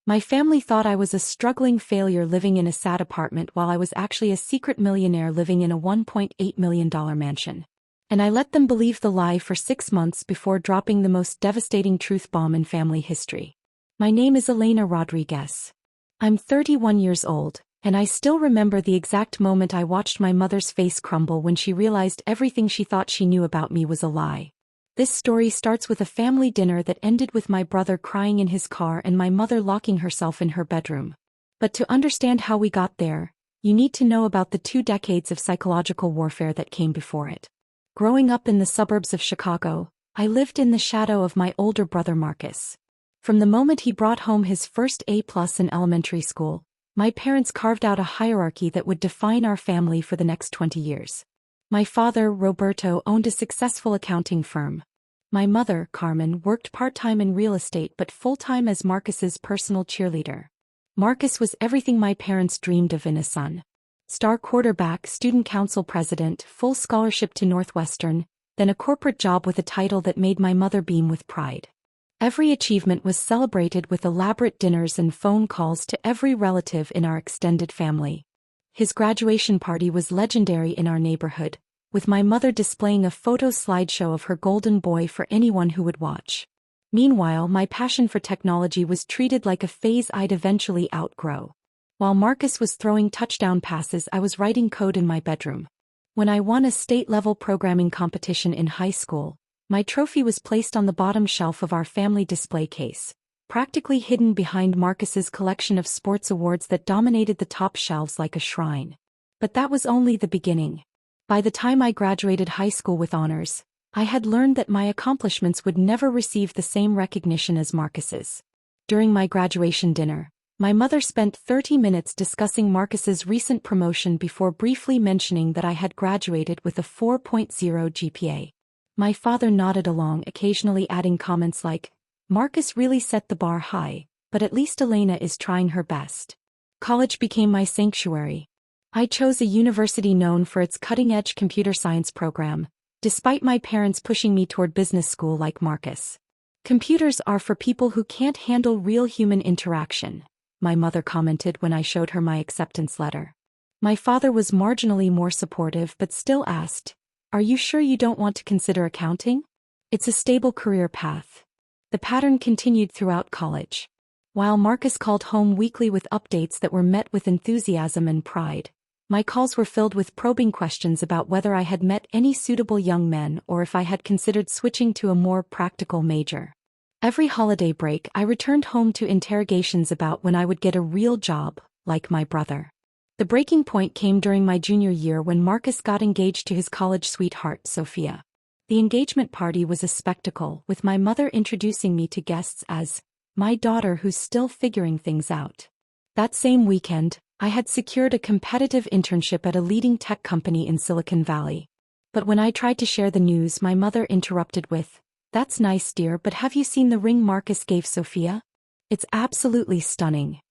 My family thought I was a struggling failure living in a sad apartment while I was actually a secret millionaire living in a $1.8 million mansion. And I let them believe the lie for 6 months before dropping the most devastating truth bomb in family history. My name is Elena Rodriguez. I'm 31 years old, and I still remember the exact moment I watched my mother's face crumble when she realized everything she thought she knew about me was a lie. This story starts with a family dinner that ended with my brother crying in his car and my mother locking herself in her bedroom. But to understand how we got there, you need to know about the 2 decades of psychological warfare that came before it. Growing up in the suburbs of Chicago, I lived in the shadow of my older brother Marcus. From the moment he brought home his first A+ in elementary school, my parents carved out a hierarchy that would define our family for the next 20 years. My father, Roberto, owned a successful accounting firm. My mother, Carmen, worked part-time in real estate but full-time as Marcus's personal cheerleader. Marcus was everything my parents dreamed of in a son. Star quarterback, student council president, full scholarship to Northwestern, then a corporate job with a title that made my mother beam with pride. Every achievement was celebrated with elaborate dinners and phone calls to every relative in our extended family. His graduation party was legendary in our neighborhood, with my mother displaying a photo slideshow of her golden boy for anyone who would watch. Meanwhile, my passion for technology was treated like a phase I'd eventually outgrow. While Marcus was throwing touchdown passes, I was writing code in my bedroom. When I won a state-level programming competition in high school, my trophy was placed on the bottom shelf of our family display case, practically hidden behind Marcus's collection of sports awards that dominated the top shelves like a shrine. But that was only the beginning. By the time I graduated high school with honors, I had learned that my accomplishments would never receive the same recognition as Marcus's. During my graduation dinner, my mother spent 30 minutes discussing Marcus's recent promotion before briefly mentioning that I had graduated with a 4.0 GPA. My father nodded along, occasionally adding comments like, "Marcus really set the bar high, but at least Elena is trying her best." College became my sanctuary. I chose a university known for its cutting-edge computer science program, despite my parents pushing me toward business school like Marcus. "Computers are for people who can't handle real human interaction," my mother commented when I showed her my acceptance letter. My father was marginally more supportive but still asked, "Are you sure you don't want to consider accounting? It's a stable career path." The pattern continued throughout college. While Marcus called home weekly with updates that were met with enthusiasm and pride, my calls were filled with probing questions about whether I had met any suitable young men or if I had considered switching to a more practical major. Every holiday break, I returned home to interrogations about when I would get a real job, like my brother. The breaking point came during my junior year when Marcus got engaged to his college sweetheart, Sophia. The engagement party was a spectacle, with my mother introducing me to guests as my daughter who's still figuring things out. That same weekend, I had secured a competitive internship at a leading tech company in Silicon Valley. But when I tried to share the news, my mother interrupted with, "That's nice, dear, but have you seen the ring Marcus gave Sophia? It's absolutely stunning."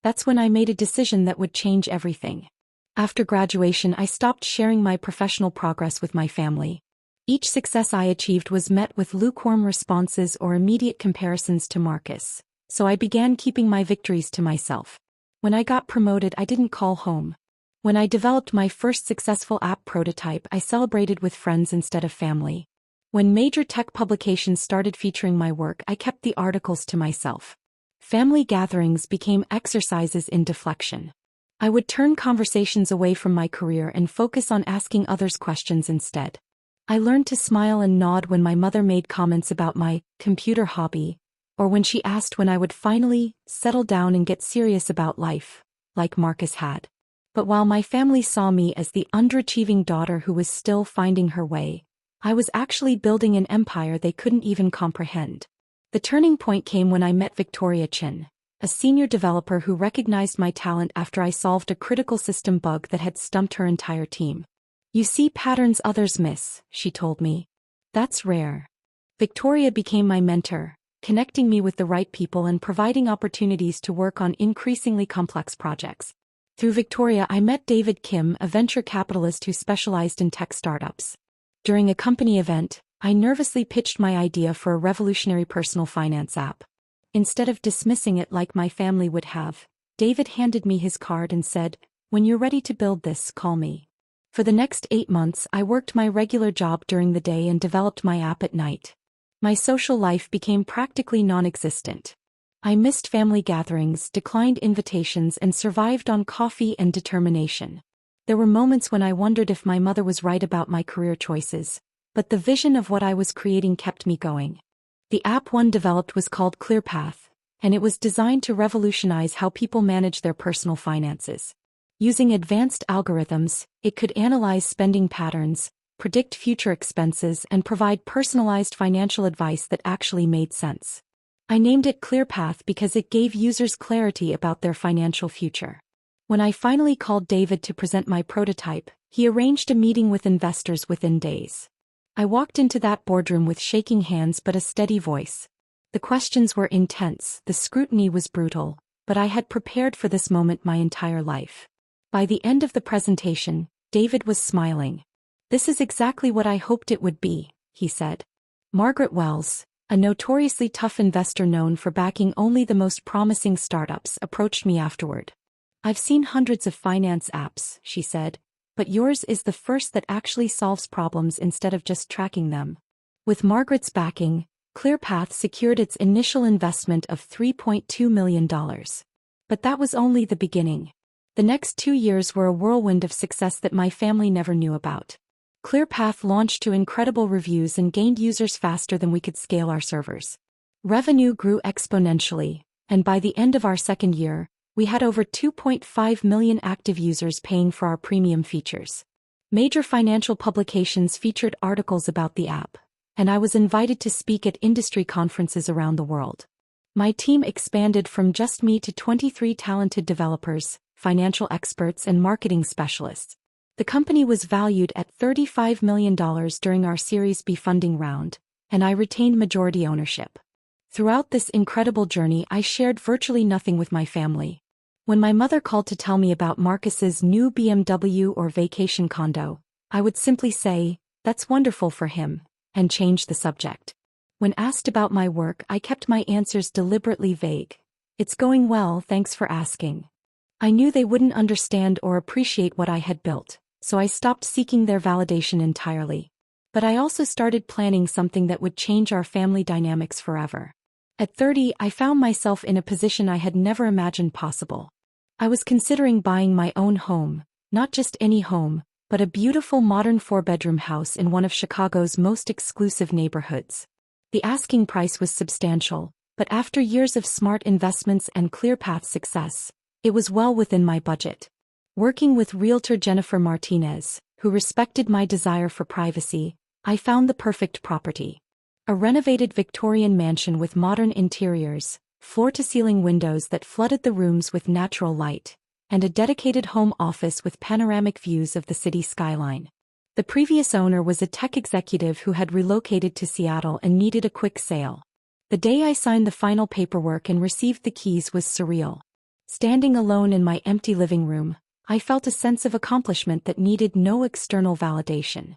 That's when I made a decision that would change everything. After graduation, I stopped sharing my professional progress with my family. Each success I achieved was met with lukewarm responses or immediate comparisons to Marcus, so I began keeping my victories to myself. When I got promoted, I didn't call home. When I developed my first successful app prototype, I celebrated with friends instead of family. When major tech publications started featuring my work, I kept the articles to myself. Family gatherings became exercises in deflection. I would turn conversations away from my career and focus on asking others questions instead. I learned to smile and nod when my mother made comments about my computer hobby, or when she asked when I would finally settle down and get serious about life, like Marcus had. But while my family saw me as the underachieving daughter who was still finding her way, I was actually building an empire they couldn't even comprehend. The turning point came when I met Victoria Chin, a senior developer who recognized my talent after I solved a critical system bug that had stumped her entire team. "You see patterns others miss," she told me. "That's rare." Victoria became my mentor, connecting me with the right people and providing opportunities to work on increasingly complex projects. Through Victoria, I met David Kim, a venture capitalist who specialized in tech startups. During a company event, I nervously pitched my idea for a revolutionary personal finance app. Instead of dismissing it like my family would have, David handed me his card and said, "When you're ready to build this, call me." For the next 8 months I worked my regular job during the day and developed my app at night. My social life became practically non-existent. I missed family gatherings, declined invitations, and survived on coffee and determination. There were moments when I wondered if my mother was right about my career choices, but the vision of what I was creating kept me going. The app one developed was called ClearPath, and it was designed to revolutionize how people manage their personal finances. Using advanced algorithms, it could analyze spending patterns, predict future expenses, and provide personalized financial advice that actually made sense. I named it ClearPath because it gave users clarity about their financial future. When I finally called David to present my prototype, he arranged a meeting with investors within days. I walked into that boardroom with shaking hands but a steady voice. The questions were intense, the scrutiny was brutal, but I had prepared for this moment my entire life. By the end of the presentation, David was smiling. "This is exactly what I hoped it would be," he said. Margaret Wells, a notoriously tough investor known for backing only the most promising startups, approached me afterward. "I've seen hundreds of finance apps," she said, "but yours is the first that actually solves problems instead of just tracking them." With Margaret's backing, ClearPath secured its initial investment of $3.2 million. But that was only the beginning. The next 2 years were a whirlwind of success that my family never knew about. ClearPath launched to incredible reviews and gained users faster than we could scale our servers. Revenue grew exponentially, and by the end of our second year, we had over 2.5 million active users paying for our premium features. Major financial publications featured articles about the app, and I was invited to speak at industry conferences around the world. My team expanded from just me to 23 talented developers, financial experts, and marketing specialists. The company was valued at $35 million during our Series B funding round, and I retained majority ownership. Throughout this incredible journey, I shared virtually nothing with my family. When my mother called to tell me about Marcus's new BMW or vacation condo, I would simply say, "That's wonderful for him," and change the subject. When asked about my work, I kept my answers deliberately vague. "It's going well, thanks for asking." I knew they wouldn't understand or appreciate what I had built, so I stopped seeking their validation entirely. But I also started planning something that would change our family dynamics forever. At 30, I found myself in a position I had never imagined possible. I was considering buying my own home, not just any home, but a beautiful modern 4-bedroom house in one of Chicago's most exclusive neighborhoods. The asking price was substantial, but after years of smart investments and ClearPath success, it was well within my budget. Working with realtor Jennifer Martinez, who respected my desire for privacy, I found the perfect property. A renovated Victorian mansion with modern interiors, floor-to-ceiling windows that flooded the rooms with natural light, and a dedicated home office with panoramic views of the city skyline. The previous owner was a tech executive who had relocated to Seattle and needed a quick sale. The day I signed the final paperwork and received the keys was surreal. Standing alone in my empty living room, I felt a sense of accomplishment that needed no external validation.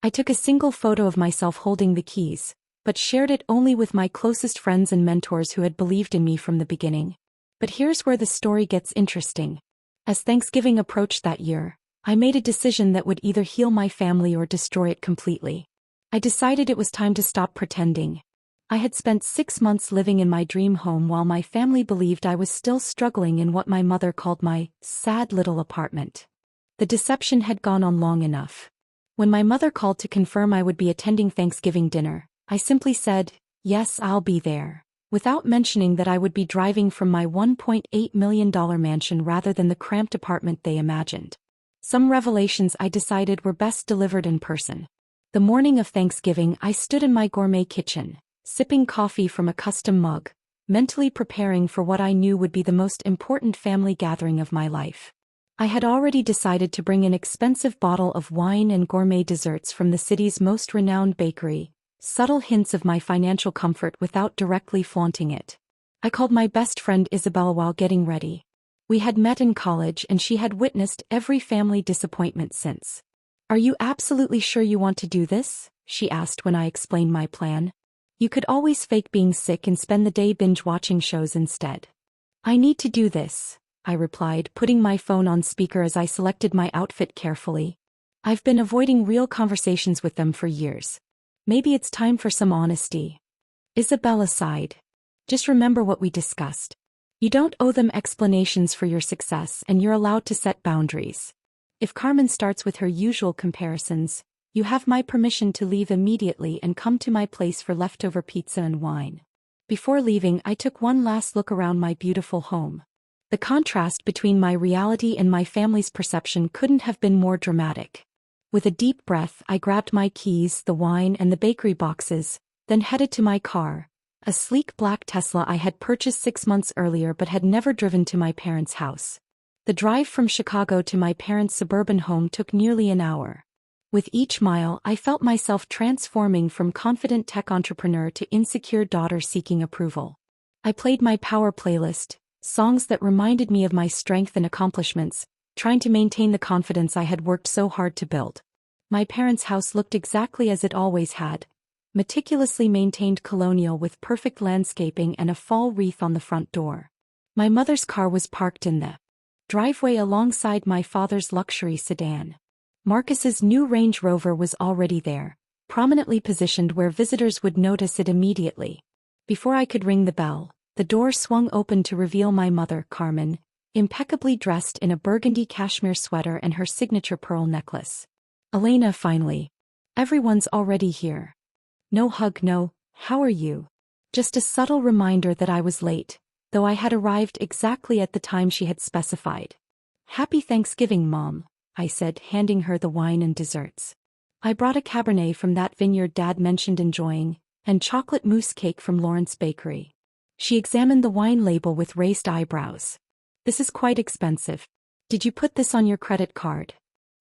I took a single photo of myself holding the keys, but shared it only with my closest friends and mentors who had believed in me from the beginning. But here's where the story gets interesting. As Thanksgiving approached that year, I made a decision that would either heal my family or destroy it completely. I decided it was time to stop pretending. I had spent 6 months living in my dream home while my family believed I was still struggling in what my mother called my sad little apartment. The deception had gone on long enough. When my mother called to confirm I would be attending Thanksgiving dinner, I simply said, "Yes, I'll be there," without mentioning that I would be driving from my $1.8 million mansion rather than the cramped apartment they imagined. Some revelations I decided were best delivered in person. The morning of Thanksgiving, I stood in my gourmet kitchen, sipping coffee from a custom mug, mentally preparing for what I knew would be the most important family gathering of my life. I had already decided to bring an expensive bottle of wine and gourmet desserts from the city's most renowned bakery, subtle hints of my financial comfort without directly flaunting it. I called my best friend Isabel while getting ready. We had met in college and she had witnessed every family disappointment since. "Are you absolutely sure you want to do this?" she asked when I explained my plan. You could always fake being sick and spend the day binge-watching shows instead. I need to do this, I replied, putting my phone on speaker as I selected my outfit carefully. I've been avoiding real conversations with them for years. Maybe it's time for some honesty. Isabella sighed. Just remember what we discussed. You don't owe them explanations for your success, and you're allowed to set boundaries. If Carmen starts with her usual comparisons, you have my permission to leave immediately and come to my place for leftover pizza and wine. Before leaving, I took one last look around my beautiful home. The contrast between my reality and my family's perception couldn't have been more dramatic. With a deep breath, I grabbed my keys, the wine, and the bakery boxes, then headed to my car, a sleek black Tesla I had purchased 6 months earlier but had never driven to my parents' house. The drive from Chicago to my parents' suburban home took nearly an hour. With each mile, I felt myself transforming from confident tech entrepreneur to insecure daughter seeking approval. I played my power playlist, songs that reminded me of my strength and accomplishments, trying to maintain the confidence I had worked so hard to build. My parents' house looked exactly as it always had, meticulously maintained colonial with perfect landscaping and a fall wreath on the front door. My mother's car was parked in the driveway alongside my father's luxury sedan. Marcus's new Range Rover was already there, prominently positioned where visitors would notice it immediately. Before I could ring the bell, the door swung open to reveal my mother, Carmen, impeccably dressed in a burgundy cashmere sweater and her signature pearl necklace. Elena, finally. Everyone's already here. No hug, no, how are you? Just a subtle reminder that I was late, though I had arrived exactly at the time she had specified. Happy Thanksgiving, Mom, I said, handing her the wine and desserts. I brought a Cabernet from that vineyard Dad mentioned enjoying, and chocolate mousse cake from Lawrence Bakery. She examined the wine label with raised eyebrows. This is quite expensive. Did you put this on your credit card?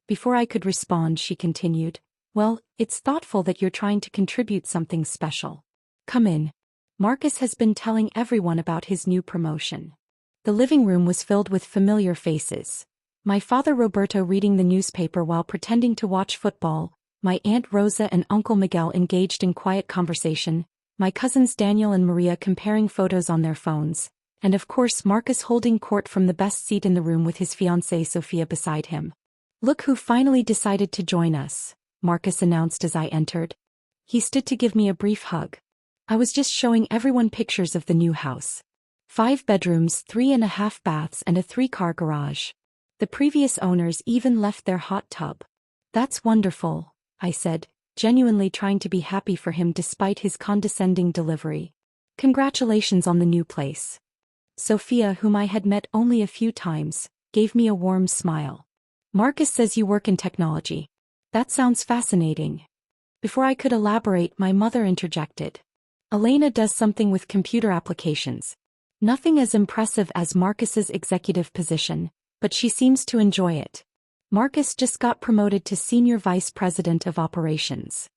Before I could respond, she continued, well, it's thoughtful that you're trying to contribute something special. Come in. Marcus has been telling everyone about his new promotion. The living room was filled with familiar faces. My father Roberto reading the newspaper while pretending to watch football, my Aunt Rosa and Uncle Miguel engaged in quiet conversation, my cousins Daniel and Maria comparing photos on their phones, and of course Marcus holding court from the best seat in the room with his fiancée Sophia beside him. Look who finally decided to join us, Marcus announced as I entered. He stood to give me a brief hug. I was just showing everyone pictures of the new house. 5 bedrooms, 3.5 baths and a 3-car garage. The previous owners even left their hot tub. That's wonderful, I said, genuinely trying to be happy for him despite his condescending delivery. Congratulations on the new place. Sophia, whom I had met only a few times, gave me a warm smile. Marcus says you work in technology. That sounds fascinating. Before I could elaborate, my mother interjected. Elena does something with computer applications. Nothing as impressive as Marcus's executive position, but she seems to enjoy it. Marcus just got promoted to Senior Vice President of Operations.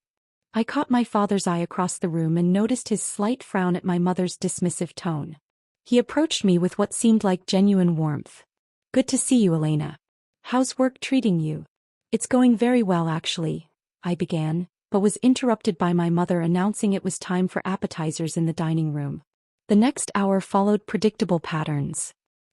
I caught my father's eye across the room and noticed his slight frown at my mother's dismissive tone. He approached me with what seemed like genuine warmth. Good to see you, Elena. How's work treating you? It's going very well, actually, I began, but was interrupted by my mother announcing it was time for appetizers in the dining room. The next hour followed predictable patterns.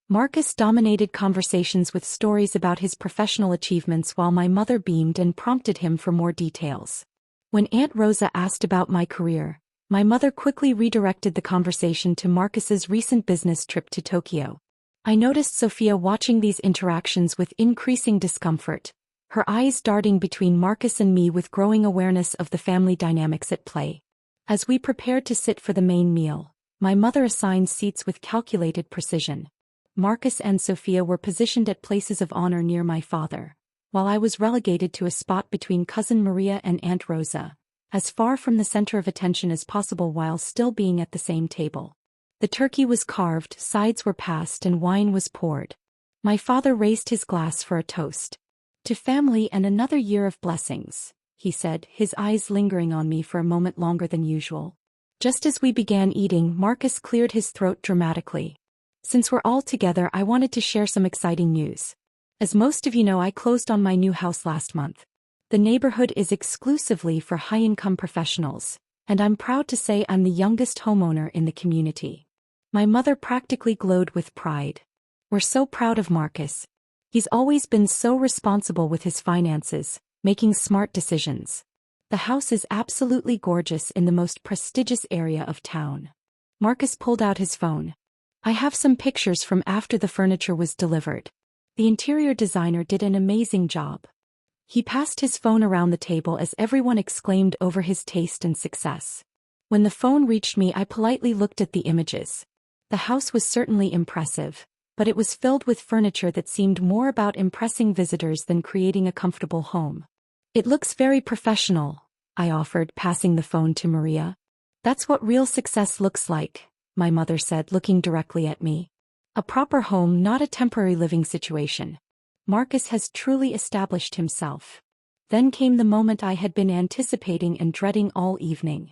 Marcus dominated conversations with stories about his professional achievements while my mother beamed and prompted him for more details. When Aunt Rosa asked about my career, my mother quickly redirected the conversation to Marcus's recent business trip to Tokyo. I noticed Sophia watching these interactions with increasing discomfort, her eyes darting between Marcus and me with growing awareness of the family dynamics at play. As we prepared to sit for the main meal, my mother assigned seats with calculated precision. Marcus and Sophia were positioned at places of honor near my father, while I was relegated to a spot between Cousin Maria and Aunt Rosa, as far from the center of attention as possible while still being at the same table. The turkey was carved, sides were passed, and wine was poured. My father raised his glass for a toast. To family and another year of blessings, he said, his eyes lingering on me for a moment longer than usual. Just as we began eating, Marcus cleared his throat dramatically. Since we're all together, I wanted to share some exciting news. As most of you know, I closed on my new house last month. The neighborhood is exclusively for high-income professionals, And I'm proud to say I'm the youngest homeowner in the community. My mother practically glowed with pride. We're so proud of Marcus. He's always been so responsible with his finances, making smart decisions. The house is absolutely gorgeous in the most prestigious area of town. Marcus pulled out his phone. I have some pictures from after the furniture was delivered. The interior designer did an amazing job. He passed his phone around the table as everyone exclaimed over his taste and success. When the phone reached me, I politely looked at the images. The house was certainly impressive, but it was filled with furniture that seemed more about impressing visitors than creating a comfortable home. It looks very professional, I offered, passing the phone to Maria. That's what real success looks like, my mother said, looking directly at me. A proper home, not a temporary living situation. Marcus has truly established himself. Then came the moment I had been anticipating and dreading all evening.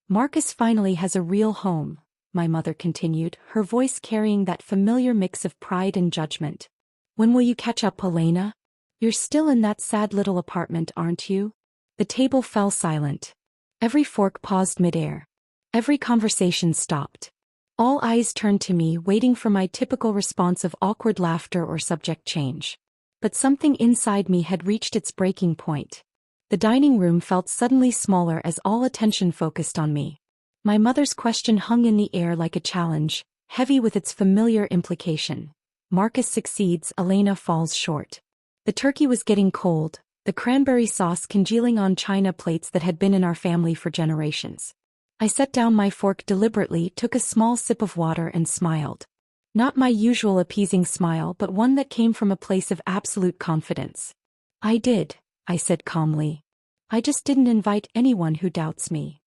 Marcus finally has a real home, my mother continued, her voice carrying that familiar mix of pride and judgment. When will you catch up, Elena? You're still in that sad little apartment, aren't you? The table fell silent. Every fork paused midair. Every conversation stopped. All eyes turned to me, waiting for my typical response of awkward laughter or subject change. But something inside me had reached its breaking point. The dining room felt suddenly smaller as all attention focused on me. My mother's question hung in the air like a challenge, heavy with its familiar implication. Marcus succeeds, Elena falls short. The turkey was getting cold, the cranberry sauce congealing on china plates that had been in our family for generations. I set down my fork deliberately, took a small sip of water and smiled. Not my usual appeasing smile, but one that came from a place of absolute confidence. I did, I said calmly. I just didn't invite anyone who doubts me.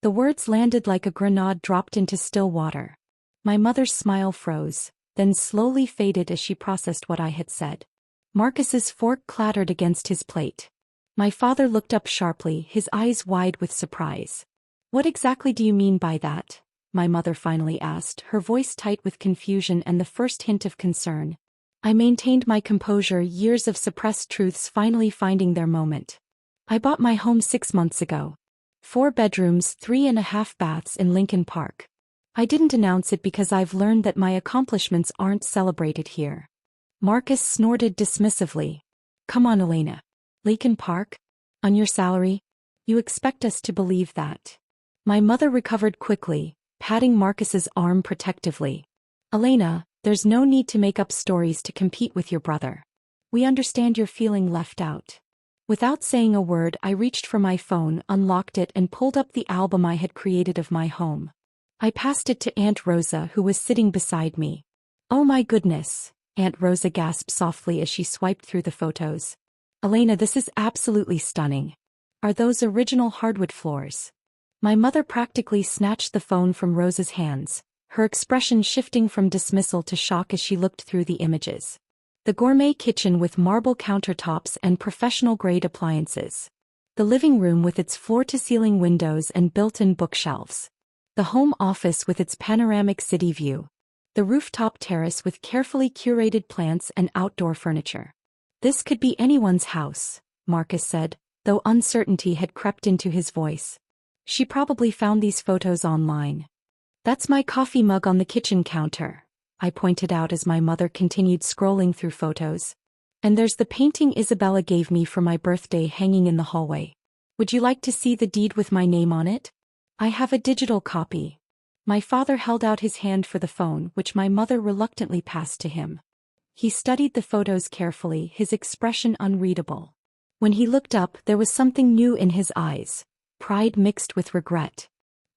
The words landed like a grenade dropped into still water. My mother's smile froze, then slowly faded as she processed what I had said. Marcus's fork clattered against his plate. My father looked up sharply, his eyes wide with surprise. What exactly do you mean by that? My mother finally asked, her voice tight with confusion and the first hint of concern. I maintained my composure, years of suppressed truths finally finding their moment. I bought my home 6 months ago. 4 bedrooms, 3.5 baths in Lincoln Park. I didn't announce it because I've learned that my accomplishments aren't celebrated here. Marcus snorted dismissively. Come on, Elena. Lincoln Park? On your salary? You expect us to believe that? My mother recovered quickly, patting Marcus's arm protectively. Elena, there's no need to make up stories to compete with your brother. We understand you're feeling left out. Without saying a word, I reached for my phone, unlocked it and pulled up the album I had created of my home. I passed it to Aunt Rosa, who was sitting beside me. Oh my goodness, Aunt Rosa gasped softly as she swiped through the photos. Elena, this is absolutely stunning. Are those original hardwood floors? My mother practically snatched the phone from Rosa's hands, her expression shifting from dismissal to shock as she looked through the images. The gourmet kitchen with marble countertops and professional-grade appliances. The living room with its floor-to-ceiling windows and built-in bookshelves. The home office with its panoramic city view. The rooftop terrace with carefully curated plants and outdoor furniture. This could be anyone's house, Marcus said, though uncertainty had crept into his voice. She probably found these photos online. That's my coffee mug on the kitchen counter, I pointed out as my mother continued scrolling through photos. And there's the painting Isabella gave me for my birthday hanging in the hallway. Would you like to see the deed with my name on it? I have a digital copy. My father held out his hand for the phone, which my mother reluctantly passed to him. He studied the photos carefully, his expression unreadable. When he looked up, there was something new in his eyes. Pride mixed with regret.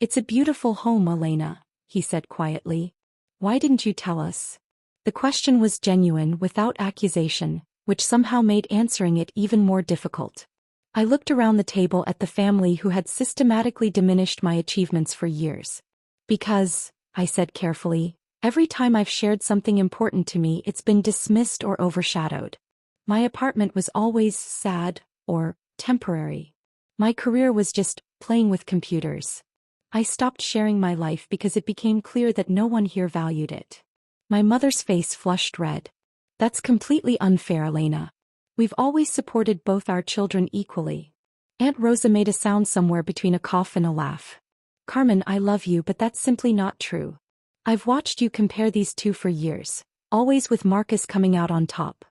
It's a beautiful home, Elena, he said quietly. Why didn't you tell us? The question was genuine, without accusation, which somehow made answering it even more difficult. I looked around the table at the family who had systematically diminished my achievements for years. Because, I said carefully, every time I've shared something important to me, it's been dismissed or overshadowed. My apartment was always sad, or temporary. My career was just playing with computers. I stopped sharing my life because it became clear that no one here valued it. My mother's face flushed red. That's completely unfair, Elena. We've always supported both our children equally. Aunt Rosa made a sound somewhere between a cough and a laugh. Carmen, I love you, but that's simply not true. I've watched you compare these two for years, always with Marcus coming out on top.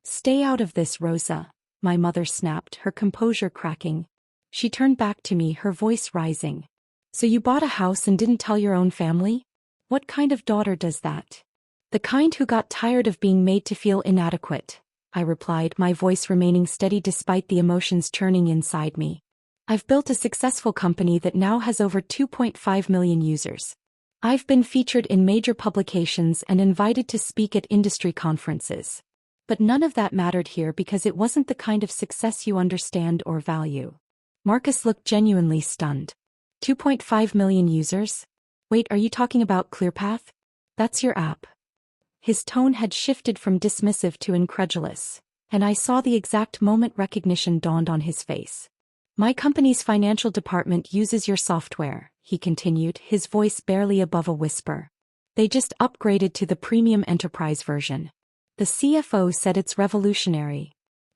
Stay out of this, Rosa, my mother snapped, her composure cracking. She turned back to me, her voice rising. So you bought a house and didn't tell your own family? What kind of daughter does that? The kind who got tired of being made to feel inadequate, I replied, my voice remaining steady despite the emotions churning inside me. I've built a successful company that now has over 2.5 million users. I've been featured in major publications and invited to speak at industry conferences. But none of that mattered here because it wasn't the kind of success you understand or value. Marcus looked genuinely stunned. 2.5 million users? Wait, are you talking about ClearPath? That's your app. His tone had shifted from dismissive to incredulous, and I saw the exact moment recognition dawned on his face. My company's financial department uses your software, he continued, his voice barely above a whisper. They just upgraded to the premium enterprise version. The CFO said it's revolutionary.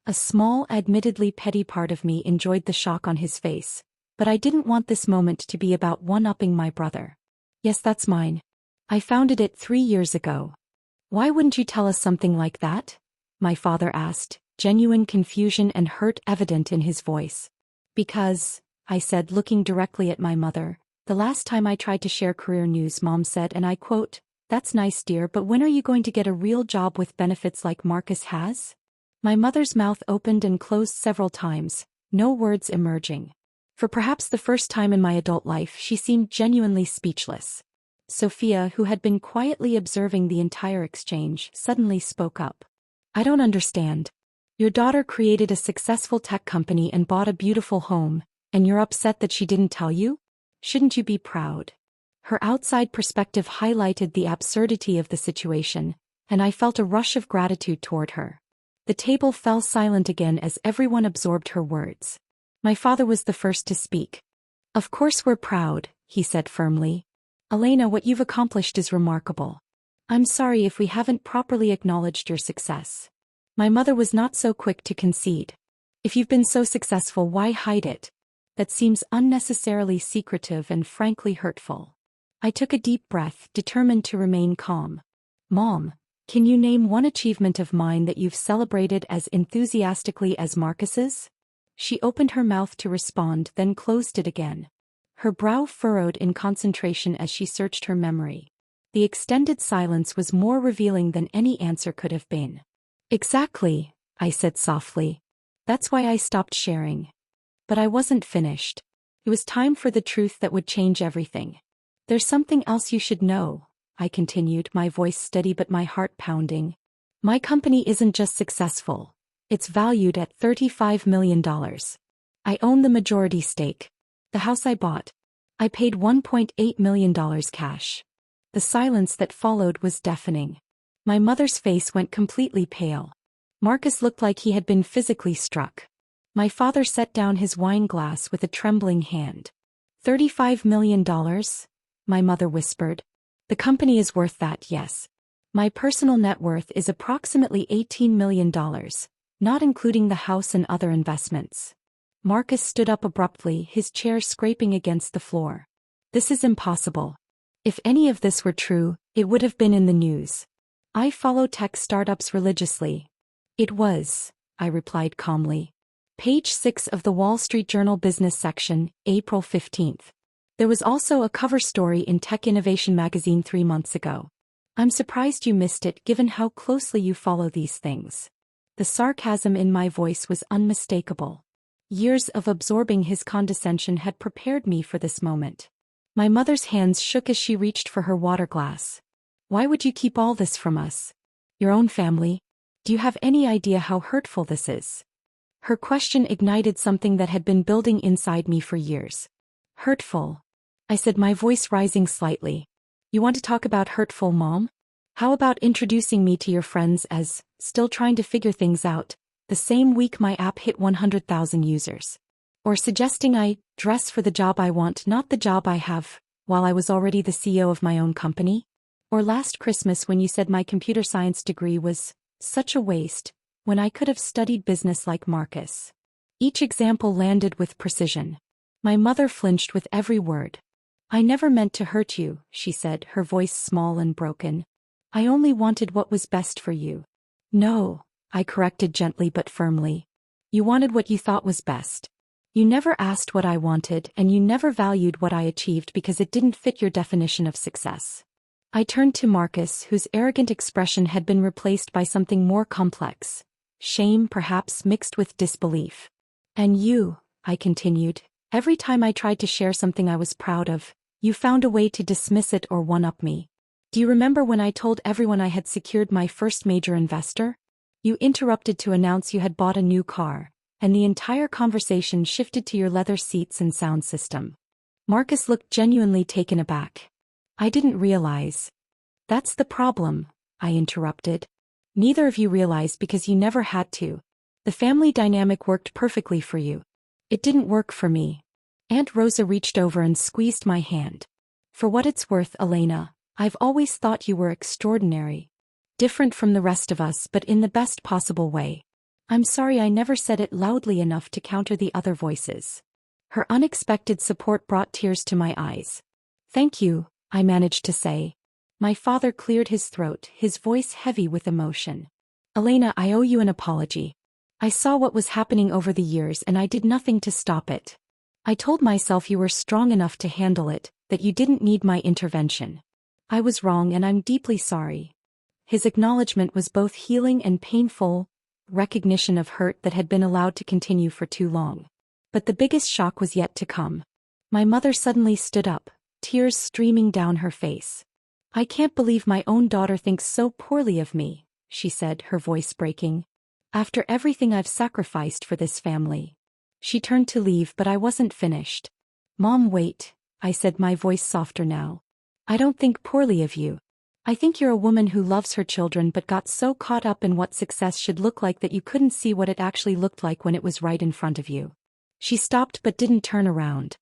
A small, admittedly petty part of me enjoyed the shock on his face, but I didn't want this moment to be about one-upping my brother. Yes, that's mine. I founded it 3 years ago. Why wouldn't you tell us something like that? My father asked, genuine confusion and hurt evident in his voice. Because, I said, looking directly at my mother, the last time I tried to share career news, Mom said, and I quote, "That's nice, dear, but when are you going to get a real job with benefits like Marcus has?" My mother's mouth opened and closed several times, no words emerging. For perhaps the first time in my adult life, she seemed genuinely speechless. Sophia, who had been quietly observing the entire exchange, suddenly spoke up. I don't understand. Your daughter created a successful tech company and bought a beautiful home, and you're upset that she didn't tell you? Shouldn't you be proud? Her outside perspective highlighted the absurdity of the situation, and I felt a rush of gratitude toward her. The table fell silent again as everyone absorbed her words. My father was the first to speak. Of course we're proud, he said firmly. Elena, what you've accomplished is remarkable. I'm sorry if we haven't properly acknowledged your success. My mother was not so quick to concede. If you've been so successful, why hide it? That seems unnecessarily secretive and frankly hurtful. I took a deep breath, determined to remain calm. Mom, can you name one achievement of mine that you've celebrated as enthusiastically as Marcus's? She opened her mouth to respond, then closed it again. Her brow furrowed in concentration as she searched her memory. The extended silence was more revealing than any answer could have been. Exactly, I said softly. That's why I stopped sharing. But I wasn't finished. It was time for the truth that would change everything. There's something else you should know, I continued, my voice steady but my heart pounding. My company isn't just successful. It's valued at $35 million. I own the majority stake. The house I bought. I paid $1.8 million cash. The silence that followed was deafening. My mother's face went completely pale. Marcus looked like he had been physically struck. My father set down his wine glass with a trembling hand. $35 million? My mother whispered. The company is worth that, yes. My personal net worth is approximately $18 million, not including the house and other investments. Marcus stood up abruptly, his chair scraping against the floor. This is impossible. If any of this were true, it would have been in the news. I follow tech startups religiously. It was, I replied calmly. Page 6 of the Wall Street Journal Business section, April 15th. There was also a cover story in Tech Innovation magazine 3 months ago. I'm surprised you missed it given how closely you follow these things. The sarcasm in my voice was unmistakable. Years of absorbing his condescension had prepared me for this moment. My mother's hands shook as she reached for her water glass. Why would you keep all this from us? Your own family? Do you have any idea how hurtful this is? Her question ignited something that had been building inside me for years. Hurtful? I said, my voice rising slightly. You want to talk about hurtful, Mom? How about introducing me to your friends as, still trying to figure things out, the same week my app hit 100,000 users? Or suggesting I dress for the job I want, not the job I have, while I was already the CEO of my own company? Or last Christmas when you said my computer science degree was such a waste, when I could have studied business like Marcus. Each example landed with precision. My mother flinched with every word. "I never meant to hurt you," she said, her voice small and broken. "I only wanted what was best for you." "No," I corrected gently but firmly. "You wanted what you thought was best. You never asked what I wanted, and you never valued what I achieved because it didn't fit your definition of success." I turned to Marcus, whose arrogant expression had been replaced by something more complex. Shame, perhaps, mixed with disbelief. "And you," I continued, "every time I tried to share something I was proud of, you found a way to dismiss it or one-up me. Do you remember when I told everyone I had secured my first major investor? You interrupted to announce you had bought a new car, and the entire conversation shifted to your leather seats and sound system." Marcus looked genuinely taken aback. "I didn't realize." "That's the problem," I interrupted. "Neither of you realized because you never had to. The family dynamic worked perfectly for you. It didn't work for me." Aunt Rosa reached over and squeezed my hand. "For what it's worth, Elena, I've always thought you were extraordinary. Different from the rest of us, but in the best possible way. I'm sorry I never said it loudly enough to counter the other voices." Her unexpected support brought tears to my eyes. "Thank you," I managed to say. My father cleared his throat, his voice heavy with emotion. "Elena, I owe you an apology. I saw what was happening over the years and I did nothing to stop it. I told myself you were strong enough to handle it, that you didn't need my intervention. I was wrong and I'm deeply sorry." His acknowledgement was both healing and painful, recognition of hurt that had been allowed to continue for too long. But the biggest shock was yet to come. My mother suddenly stood up, tears streaming down her face. "I can't believe my own daughter thinks so poorly of me," she said, her voice breaking. "After everything I've sacrificed for this family." She turned to leave, but I wasn't finished. "Mom, wait," I said, my voice softer now. "I don't think poorly of you. I think you're a woman who loves her children but got so caught up in what success should look like that you couldn't see what it actually looked like when it was right in front of you." She stopped but didn't turn around.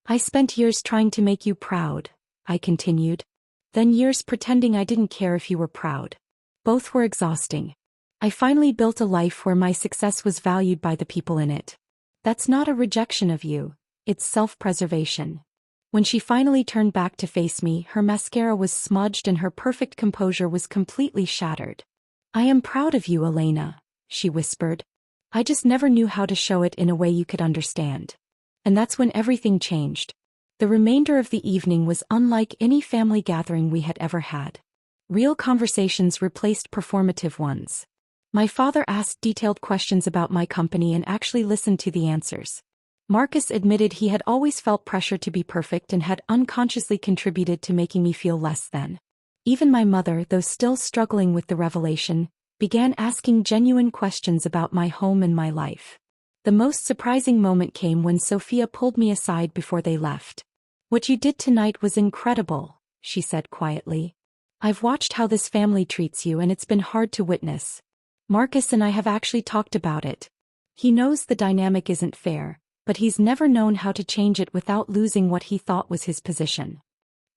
"I spent years trying to make you proud," I continued. "Then years pretending I didn't care if you were proud. Both were exhausting. I finally built a life where my success was valued by the people in it. That's not a rejection of you, it's self-preservation." When she finally turned back to face me, her mascara was smudged and her perfect composure was completely shattered. "I am proud of you, Elena," she whispered. "I just never knew how to show it in a way you could understand." And that's when everything changed. The remainder of the evening was unlike any family gathering we had ever had. Real conversations replaced performative ones. My father asked detailed questions about my company and actually listened to the answers. Marcus admitted he had always felt pressure to be perfect and had unconsciously contributed to making me feel less than. Even my mother, though still struggling with the revelation, began asking genuine questions about my home and my life. The most surprising moment came when Sophia pulled me aside before they left. "What you did tonight was incredible," she said quietly. "I've watched how this family treats you and it's been hard to witness. Marcus and I have actually talked about it. He knows the dynamic isn't fair, but he's never known how to change it without losing what he thought was his position."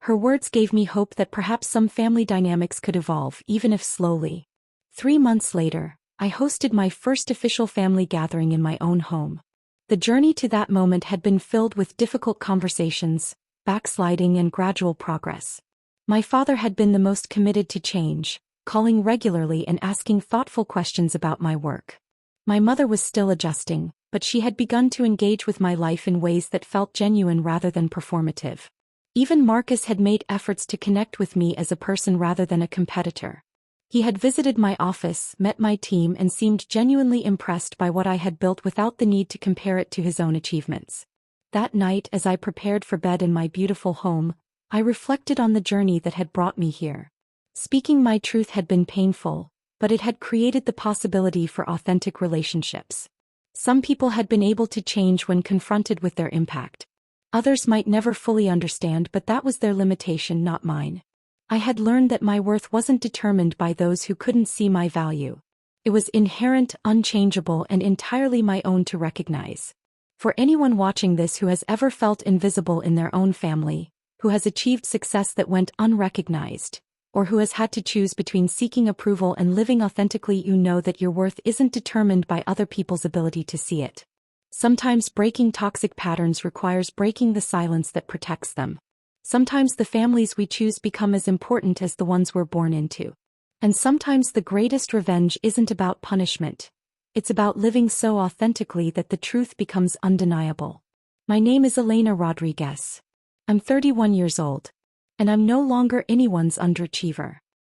Her words gave me hope that perhaps some family dynamics could evolve, even if slowly. 3 months later, I hosted my first official family gathering in my own home. The journey to that moment had been filled with difficult conversations, backsliding and gradual progress. My father had been the most committed to change, calling regularly and asking thoughtful questions about my work. My mother was still adjusting, but she had begun to engage with my life in ways that felt genuine rather than performative. Even Marcus had made efforts to connect with me as a person rather than a competitor. He had visited my office, met my team, and seemed genuinely impressed by what I had built without the need to compare it to his own achievements. That night, as I prepared for bed in my beautiful home, I reflected on the journey that had brought me here. Speaking my truth had been painful, but it had created the possibility for authentic relationships. Some people had been able to change when confronted with their impact. Others might never fully understand, but that was their limitation, not mine. I had learned that my worth wasn't determined by those who couldn't see my value. It was inherent, unchangeable, and entirely my own to recognize. For anyone watching this who has ever felt invisible in their own family, who has achieved success that went unrecognized, or who has had to choose between seeking approval and living authentically, you know that your worth isn't determined by other people's ability to see it. Sometimes breaking toxic patterns requires breaking the silence that protects them. Sometimes the families we choose become as important as the ones we're born into. And sometimes the greatest revenge isn't about punishment. It's about living so authentically that the truth becomes undeniable. My name is Elena Rodriguez. I'm 31 years old. And I'm no longer anyone's underachiever.